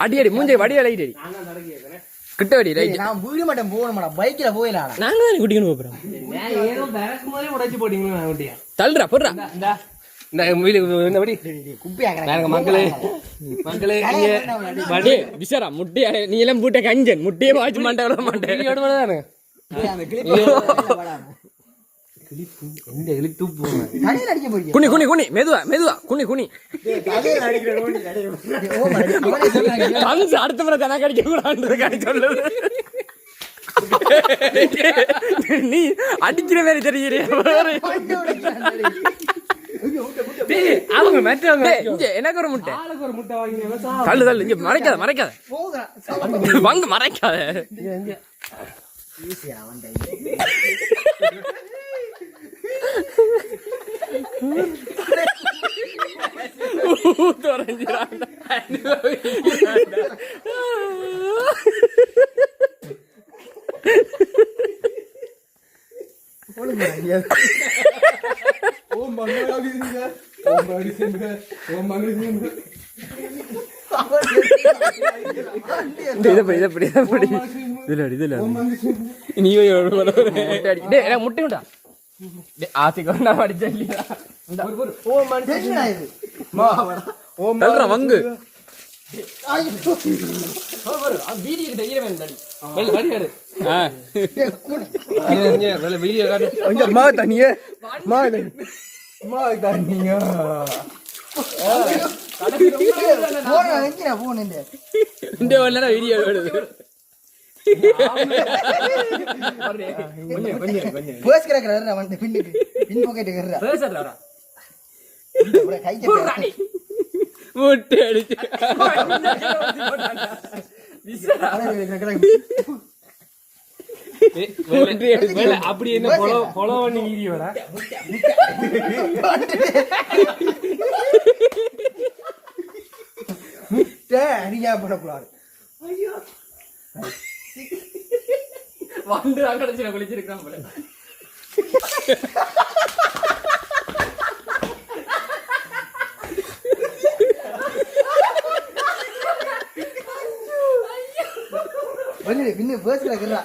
அடி அடி மூஞ்சை வடி அடி அடி கிட்ட வடி ரைட். நான் வீடு மட்டும் போகணுமாடா, பைக்ல போயிடலாம். நாங்க தான் குடிக்கணும் போறோம். ஏதோ பரக்கு மாதிரி உடைச்சு போட்டீங்களா வண்டியா? தள்ளுறா போடுறா. இந்த வீடு இந்த வடி குப்பியாக்குறேன் மக்களே மக்களே இங்க வடி விசரா முட்டி நீ எல்லாம் பூட்ட கஞ்சன் முட்டியே வாச்சு மாட்டே விட மாட்டேன். தானே அந்த கிளிப் இந்த எலி தூப்பு போங்க. தலையில அடிக்க போறீங்க. குனி குனி குனி மெதுவா மெதுவா குனி குனி. தலையில அடிக்கிற ஓடி தனுசு அடுத்த முறை தனக்கு அடிக்க கூடாதுன்றது கடி சொல்லுது. நீ அடிக்கிற மாதிரி தெரியுறியா? அவங்க மற்றவங்க எனக்கு ஒரு முட்டை ஆளுக்கு ஒரு முட்டை வாங்கி தள்ளு தள்ளு இங்க மறைக்காத மறைக்காத வாங்க மறைக்காத. ஈஸியா வந்த முட்டை உண்டா ஆசிக்கு அடிச்சா வங்கு வீடியோ முட்டை அடிச்சு அப்படி என்ன பொல பண்ணி வீடியோடா அடியா போடக்கூடாது. வந்து கடைசியில குளிச்சிருக்கான் போல. பின்ன பேசுறா